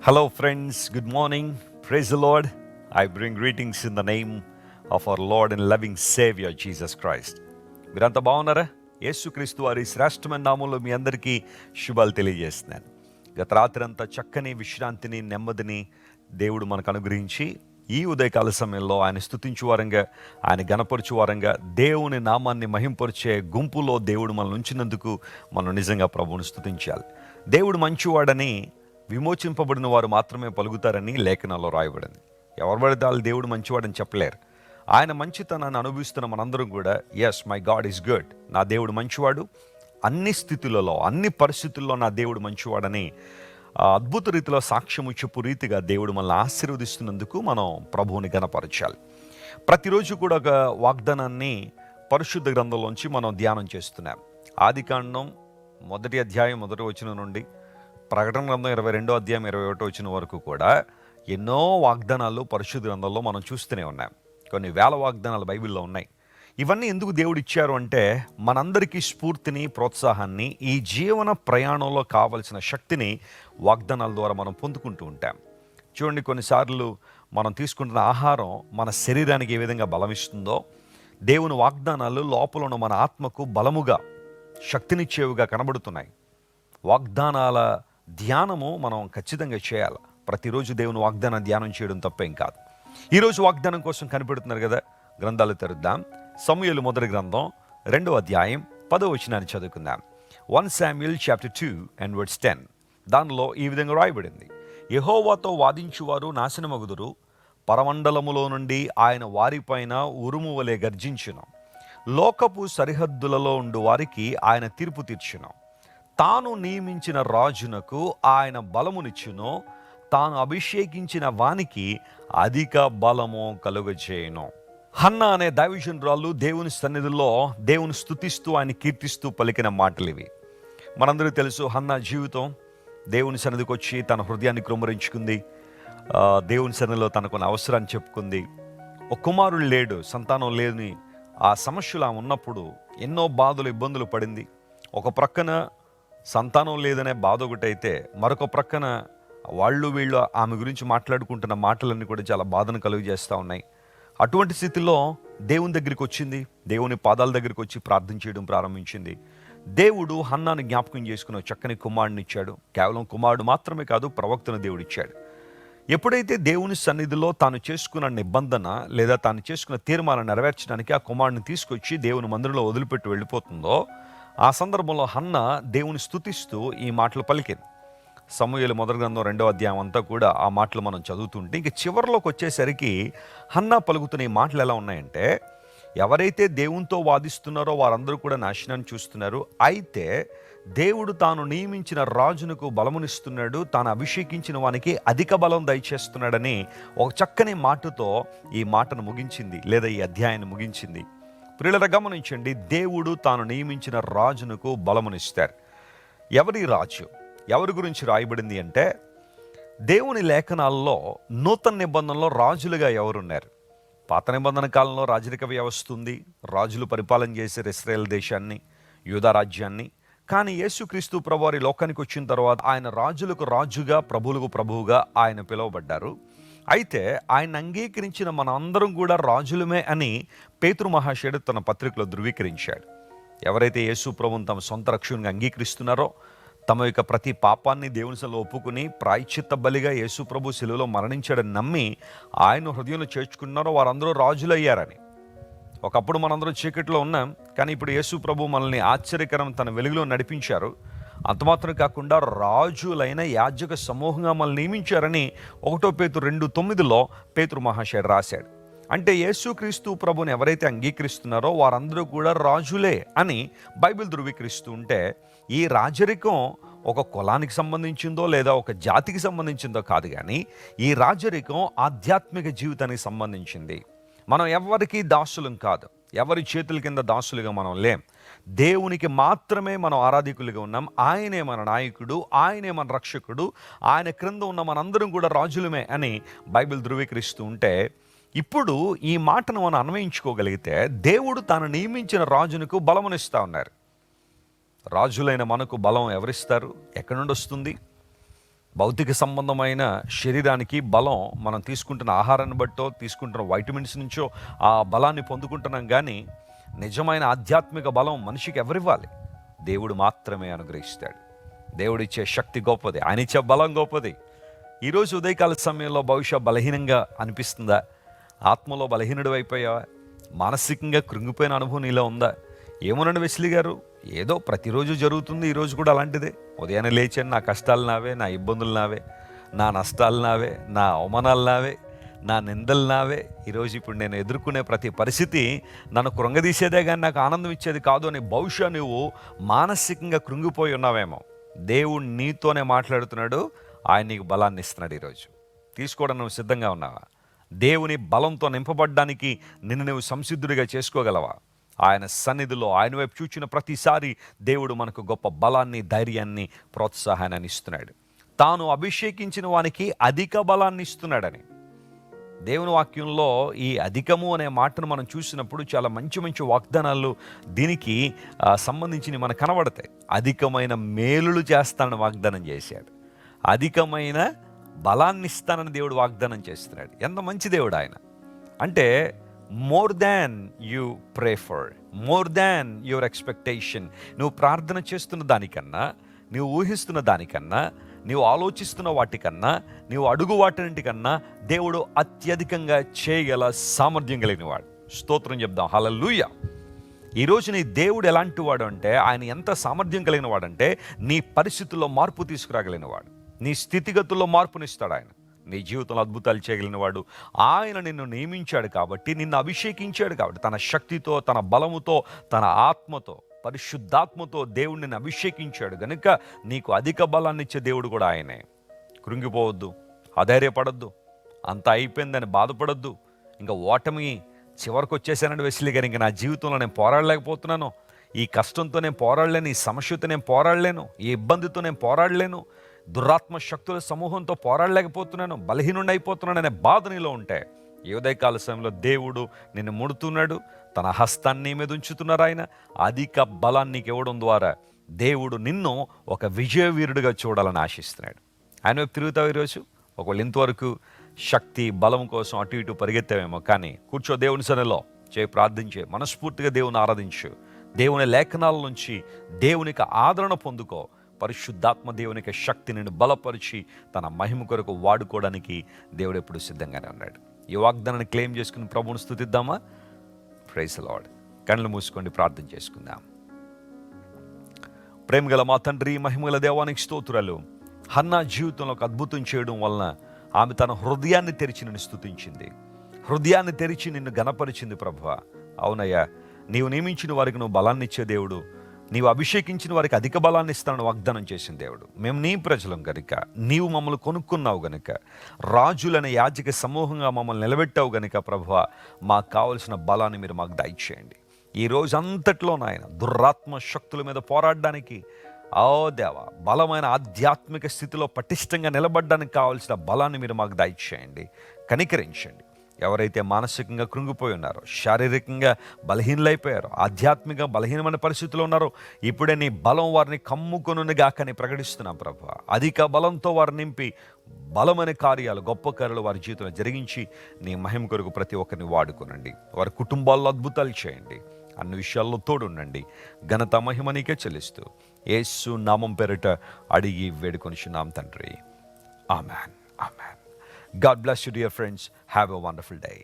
Hello, friends. Good morning. Praise the Lord. I bring greetings in the name of our Lord and loving Savior, Jesus Christ. మీరంతా బాగున్నారా? యేసుక్రీస్తు వారి శ్రేష్టమైన నామంలో మీ అందరికీ శుభాలు తెలియజేస్తున్నాను. గత రాత్రి అంతా చక్కని విశ్రాంతిని, నెమ్మదిని దేవుడు మనకు అనుగ్రహించి ఈ ఉదయకాల సమయంలో ఆయన స్తుతించు వారంగా, ఆయన గణపరచు వారంగా, దేవుని నామాన్ని మహింపరిచే గుంపులో దేవుడు మనల్ని ఉంచినందుకు మనం నిజంగా ప్రభువుని స్తుతించాలి. దేవుడు మంచివాడని విమోచింపబడిన వారు మాత్రమే పలుకుతారని లేఖనాల్లో రాయబడింది. ఎవరు పడితే వాళ్ళు దేవుడు మంచివాడని చెప్పలేరు. ఆయన మంచితనాన్ని అనుభవిస్తున్న మనందరం కూడా yes, my God is good, నా దేవుడు మంచివాడు, అన్ని స్థితులలో అన్ని పరిస్థితుల్లో నా దేవుడు మంచివాడని అద్భుత రీతిలో సాక్ష్యం చెప్పు రీతిగా దేవుడు మనల్ని ఆశీర్వదిస్తున్నందుకు మనం ప్రభువుని గణపరచాలి. ప్రతిరోజు కూడా ఒక వాగ్దానాన్ని పరిశుద్ధ గ్రంథంలోంచి మనం ధ్యానం చేస్తున్నాం. ఆదికాండం 1వ అధ్యాయం 1వ వచనం నుండి ప్రకటన గ్రంథం 22వ అధ్యాయం 21వ వచనం వరకు కూడా ఎన్నో వాగ్దానాలు పరిశుద్ధ గ్రంథంలో మనం చూస్తూనే ఉన్నాం. కొన్ని వేల వాగ్దానాలు బైబిల్లో ఉన్నాయి. ఇవన్నీ ఎందుకు దేవుడు ఇచ్చారు అంటే మనందరికీ స్ఫూర్తిని, ప్రోత్సాహాన్ని, ఈ జీవన ప్రయాణంలో కావలసిన శక్తిని వాగ్దానాల ద్వారా మనం పొందుకుంటూ ఉంటాం. చూడండి, కొన్నిసార్లు మనం తీసుకుంటున్న ఆహారం మన శరీరానికి ఏ విధంగా బలమిస్తుందో, దేవుని వాగ్దానాలు లోపల ఉన్న మన ఆత్మకు బలముగా, శక్తినిచ్చేవిగా కనబడుతున్నాయి. వాగ్దానాల ధ్యానము మనం ఖచ్చితంగా చేయాలి. ప్రతిరోజు దేవుని వాగ్దానం ధ్యానం చేయడం తప్పేం కాదు. ఈరోజు వాగ్దానం కోసం కనిపెడుతున్నారు కదా, గ్రంథాలు తెరుద్దాం. సమూయేలు మొదటి గ్రంథం 2వ అధ్యాయం 10వ వచనాన్ని చదువుకుందాం. 1 Samuel chapter 2 and verse 10. దానిలో ఈ విధంగా రాయబడింది: యెహోవాతో వాదించువారు నాశనమగుదురు, పరమండలములో నుండి ఆయన వారిపైన ఉరుము వలె గర్జించును, లోకపు సరిహద్దులలో ఉండు వారికి ఆయన తీర్పు తీర్చును, తాను నియమించిన రాజునకు ఆయన బలమునిచ్చును, తాను అభిషేకించిన వానికి అధిక బలము కలుగజేయును. హన్నా అనే దైవజనురాలు దేవుని సన్నిధిలో దేవుని స్తుతిస్తూ ఆయన కీర్తిస్తూ పలికిన మాటలు ఇవి. మనందరికీ తెలుసు, హన్నా జీవితం దేవుని సన్నిధికి వచ్చి తన హృదయాన్ని కృమ్మరించుకుంది. దేవుని సన్నిధిలో తనకున్న అవసరాన్ని చెప్పుకుంది. ఒక కుమారుడు లేడు, సంతానం లేని ఆ సమస్యలు ఆమె ఉన్నప్పుడు ఎన్నో బాధలు, ఇబ్బందులు పడింది. ఒక ప్రక్కన సంతానం లేదనే బాధ ఒకటైతే, మరొక ప్రక్కన వీళ్ళు ఆమె గురించి మాట్లాడుకుంటున్న మాటలన్నీ కూడా చాలా బాధను కలుగజేస్తూ ఉన్నాయి. అటువంటి స్థితిలో దేవుని దగ్గరికి వచ్చింది, దేవుని పాదాల దగ్గరికి వచ్చి ప్రార్థన చేయడం ప్రారంభించింది. దేవుడు హన్నాను జ్ఞాపకం చేసుకుని చక్కని కుమారుడిని ఇచ్చాడు. కేవలం కుమారుడు మాత్రమే కాదు, ప్రవక్తను దేవుడు ఇచ్చాడు. ఎప్పుడైతే దేవుని సన్నిధిలో తాను చేసుకున్న నిబంధన లేదా తాను చేసుకున్న తీర్మానం నెరవేర్చడానికి ఆ కుమారుడిని తీసుకొచ్చి దేవుని మందిరంలో వదిలిపెట్టి వెళ్ళిపోతుందో, ఆ సందర్భంలో హన్నా దేవుని స్తుతిస్తూ ఈ మాటలు పలికింది. సమూయేలు మొదటి గ్రంథం 2వ అధ్యాయం అంతా కూడా ఆ మాటలు మనం చదువుతుంటే, ఇంక చివరిలోకి వచ్చేసరికి హన్నా పలుకుతున్న ఈ మాటలు ఎలా ఉన్నాయంటే, ఎవరైతే దేవునితో వాదిస్తున్నారో వారందరూ కూడా నాశనాన్ని చూస్తున్నారు, అయితే దేవుడు తాను నియమించిన రాజునకు బలమునిస్తున్నాడు, తాను అభిషేకించిన వానికి అధిక బలం దయచేస్తున్నాడని ఒక చక్కని మాటతో ఈ మాటను ముగించింది, లేదా ఈ అధ్యాయాన్ని ముగించింది. ప్రియులారా, గమనించండి, దేవుడు తాను నియమించిన రాజునకు బలమునిస్తారు. ఎవరి రాజు, ఎవరి గురించి రాయబడింది అంటే, దేవుని లేఖనాల్లో నూతన నిబంధనలో రాజులుగా ఎవరున్నారు? పాత నిబంధన కాలంలో రాజరిక వ్యవస్థ ఉంది, రాజులు పరిపాలన చేశారు ఇశ్రాయేల్ దేశాన్ని, యూదా రాజ్యాన్ని. కానీ యేసుక్రీస్తు ప్రభువారి లోకానికి వచ్చిన తర్వాత ఆయన రాజులకు రాజుగా, ప్రభువులకు ప్రభువుగా ఆయన పిలువబడ్డారు. అయితే ఆయన అంగీకరించిన మన అందరం కూడా రాజులమే అని పేతురు మహాశయుడు తన పత్రికలో ధృవీకరించాడు. ఎవరైతే యేసు ప్రభువును తమ సొంత రక్షకునిగా అంగీకరిస్తున్నారో, తమ యొక్క ప్రతి పాపాన్ని దేవుని సన్నిధిలో ఒప్పుకుని ప్రాయశ్చిత్త బలిగా యేసు ప్రభు శిలువలో మరణించాడని నమ్మి ఆయన హృదయంలో చేర్చుకున్నారో వారందరూ రాజులయ్యారని. ఒకప్పుడు మనందరం చీకట్లో ఉన్నాం, కానీ ఇప్పుడు యేసు ప్రభు మనల్ని ఆశ్చర్యకరం తన వెలుగులో నడిపించారు. అంతమాత్రం కాకుండా రాజులైన యాజక సమూహంగా మనల్ని నియమించారని 1 పేతురు 2:9 పేతురు మహాశయుడు రాశాడు. అంటే యేసుక్రీస్తు ప్రభుని ఎవరైతే అంగీకరిస్తున్నారో వారందరూ కూడా రాజులే అని బైబిల్ ధృవీకరిస్తూ ఉంటే, ఈ రాజరికం ఒక కులానికి సంబంధించిందో లేదా ఒక జాతికి సంబంధించిందో కాదు, కానీ ఈ రాజరికం ఆధ్యాత్మిక జీవితానికి సంబంధించింది. మనం ఎవరికి దాసులం కాదు, ఎవరి చేతుల కింద దాసులుగా మనం లేం. దేవునికి మాత్రమే మనం ఆరాధికులుగా ఉన్నాం. ఆయనే మన నాయకుడు, ఆయనే మన రక్షకుడు, ఆయన క్రింద ఉన్న మనందరం కూడా రాజులమే అని బైబిల్ ధృవీకరిస్తూ ఉంటే, ఇప్పుడు ఈ మాటను మనం అన్వయించుకోగలిగితే, దేవుడు తాను నియమించిన రాజునకు బలమునిస్తా ఉన్నారు. రాజులైన మనకు బలం ఎవరిస్తారు? ఎక్కడి నుండి వస్తుంది? భౌతిక సంబంధమైన శరీరానికి బలం మనం తీసుకుంటున్న ఆహారాన్ని బట్టో తీసుకుంటున్న వైటమిన్స్ నుంచో ఆ బలాన్ని పొందుకుంటున్నాం. కానీ నిజమైన ఆధ్యాత్మిక బలం మనిషికి ఎవరివ్వాలి? దేవుడు మాత్రమే అనుగ్రహిస్తాడు. దేవుడిచ్చే శక్తి గొప్పది, ఆయన ఇచ్చే బలం గొప్పది. ఈరోజు ఉదయకాల సమయంలో బహుశా బలహీనంగా అనిపిస్తుందా? ఆత్మలో బలహీనుడు అయిపోయావా? మానసికంగా కృంగిపోయిన అనుభవం నీలో ఉందా? ఏమోనండి వెస్లీ గారు, ఏదో ప్రతిరోజు జరుగుతుంది, ఈరోజు కూడా అలాంటిదే. ఉదయాన్నే లేచాను, నా కష్టాలు నావే, నా ఇబ్బందులు నావే, నా నష్టాలు నావే, నా అవమానాలు నావే, నా నిందలు నావే. ఈరోజు ఇప్పుడు నేను ఎదుర్కొనే ప్రతి పరిస్థితి నన్ను కృంగదీసేదే కానీ నాకు ఆనందం ఇచ్చేది కాదు అని బహుశా నువ్వు మానసికంగా కృంగిపోయి ఉన్నావేమో. దేవుడు నీతోనే మాట్లాడుతున్నాడు, ఆయన నీకు బలాన్ని ఇస్తున్నాడు. ఈరోజు తీసుకోవడం నువ్వు సిద్ధంగా ఉన్నావా? దేవుని బలంతో నింపబడ్డానికి నిన్ను నువ్వు సంసిద్ధుడిగా చేసుకోగలవా? ఆయన సన్నిధిలో ఆయన వైపు చూచిన ప్రతిసారి దేవుడు మనకు గొప్ప బలాన్ని, ధైర్యాన్ని, ప్రోత్సాహాన్ని ఇస్తున్నాడు. తాను అభిషేకించిన వానికి అధిక బలాన్ని ఇస్తున్నాడని దేవుని వాక్యంలో ఈ అధికము అనే మాటను మనం చూసినప్పుడు చాలా మంచి మంచి వాగ్దానాలు దీనికి సంబంధించి మనకు కనబడతాయి. అధికమైన మేలులు చేస్తానని వాగ్దానం చేశాడు. అధికమైన బలాన్ని ఇస్తానని దేవుడు వాగ్దానం చేస్తున్నాడు. ఎంత మంచి దేవుడు ఆయన అంటే, more than you pray for, more than your expectation. నువ్వు ప్రార్థన చేస్తున్న దానికన్నా, నువ్వు ఊహిస్తున్న దానికన్నా, నీవు ఆలోచిస్తున్న వాటికన్నా, నీవు అడుగు వాటికన్నా దేవుడు అత్యధికంగా చేయగల సామర్థ్యం కలిగిన వాడు. స్తోత్రం చెప్దాం, హల్లెలూయా. ఈరోజు నీ దేవుడు ఎలాంటి వాడు అంటే, ఆయన ఎంత సామర్థ్యం కలిగిన వాడంటే, నీ పరిస్థితుల్లో మార్పు తీసుకురాగలిగిన వాడు, నీ స్థితిగతుల్లో మార్పునిస్తాడు ఆయన. నీ జీవితంలో అద్భుతాలు చేయగలిగిన వాడు. ఆయన నిన్ను నియమించాడు కాబట్టి, నిన్ను అభిషేకించాడు కాబట్టి, తన శక్తితో, తన బలముతో, తన ఆత్మతో, పరిశుద్ధాత్మతో దేవుడు నిన్ను అభిషేకించాడు గనుక నీకు అధిక బలాన్ని ఇచ్చే దేవుడు కూడా ఆయనే. కృంగిపోవద్దు, అధైర్యపడద్దు, అంత అయిపోయిందని బాధపడద్దు. ఇంకా ఓటమి చివరికి వచ్చేసానండి వెస్లీ గారు, ఇంకా నా జీవితంలో నేను పోరాడలేకపోతున్నాను, ఈ కష్టంతో నేను పోరాడలేను, ఈ సమస్యతో నేను పోరాడలేను, ఈ ఇబ్బందితో నేను పోరాడలేను, దురాత్మ శక్తుల సమూహంతో పోరాడలేకపోతున్నాను, బలహీనుండి అయిపోతున్నాను అనే బాధ నీలో ఉంటే, ఈ ఉదయకాల సమయంలో దేవుడు నిన్ను ముడుతున్నాడు, తన హస్తాన్ని మీద ఉంచుతున్నారు. ఆయన అధిక బలాన్ని ఇవ్వడం ద్వారా దేవుడు నిన్ను ఒక విజయవీరుడిగా చూడాలని ఆశిస్తున్నాడు. ఆయన వైపు తిరుగుతావు ఈరోజు. ఒకవేళ ఇంతవరకు శక్తి బలం కోసం అటు ఇటు పరిగెత్తావేమో, కానీ కూర్చో దేవుని సన్నిధిలో, ప్రార్థించే, మనస్ఫూర్తిగా దేవుని ఆరాధించు, దేవుని లేఖనాల నుంచి దేవునికి ఆదరణ పొందుకో. పరిశుద్ధాత్మ దేవునికి శక్తి నిన్ను బలపరిచి తన మహిమ కొరకు వాడుకోవడానికి దేవుడు ఎప్పుడు సిద్ధంగానే ఉన్నాడు. ఈ వాగ్దానాన్ని క్లెయిమ్ చేసుకుని ప్రభువును స్తుతిద్దామా? Praise the lord. కళ్ళు మూసుకోండి, ప్రార్థన చేసుకుందాం. ప్రేమగల మా తండ్రి, మహిమగల దేవానికి స్తోత్రాలు. హన్నా జీవితంలో ఒక అద్భుతం చేయడం వలన ఆమె తన హృదయాన్ని తెరిచి నిన్ను స్తుతించింది, హృదయాన్ని తెరిచి నిన్ను గణపరిచింది. ప్రభువా, అవునయ్యా, నీవు నియమించిన వారికి నువ్వు బలాన్ని ఇచ్చే దేవుడు, నీవు అభిషేకించిన వారికి అధిక బలాన్ని ఇస్తానని వాగ్దానం చేసిన దేవుడు. మేము నీ ప్రజలం గనుక, నీవు మమ్మల్ని కొనుక్కున్నావు గనుక, రాజులనే యాజక సమూహంగా మమ్మల్ని నిలబెట్టావు గనుక ప్రభువా, మాకు కావలసిన బలాన్ని మీరు మాకు దయచేయండి. ఈ రోజు అంతట్లో నాయన దురాత్మ శక్తుల మీద పోరాడడానికి, ఓ దేవా, బలమైన ఆధ్యాత్మిక స్థితిలో పటిష్టంగా నిలబడడానికి కావాల్సిన బలాన్ని మీరు మాకు దయచేయండి, కనికరించండి. ఎవరైతే మానసికంగా కృంగిపోయి ఉన్నారో, శారీరకంగా బలహీనలైపోయారో, ఆధ్యాత్మికంగా బలహీనమైన పరిస్థితుల్లో ఉన్నారో, ఇప్పుడే నీ బలం వారిని కమ్ముకొనుగాకని ప్రకటిస్తున్నాం ప్రభువా. అధిక బలంతో వారిని నింపి బలమైన కార్యాలు, గొప్ప కార్యాలు వారి జీవితంలో జరిగించి నీ మహిమ కొరకు ప్రతి ఒక్కరిని వాడుకోనండి. వారి కుటుంబాల్లో అద్భుతాలు చేయండి, అన్ని విషయాల్లో తోడుండండి. ఘనత మహిమ నీకే చెల్లిస్తూ యేసు నామం పేరిట అడిగి వేడుకొనిచున్నాం తండ్రి, amen, amen. God bless you, dear friends. Have a wonderful day.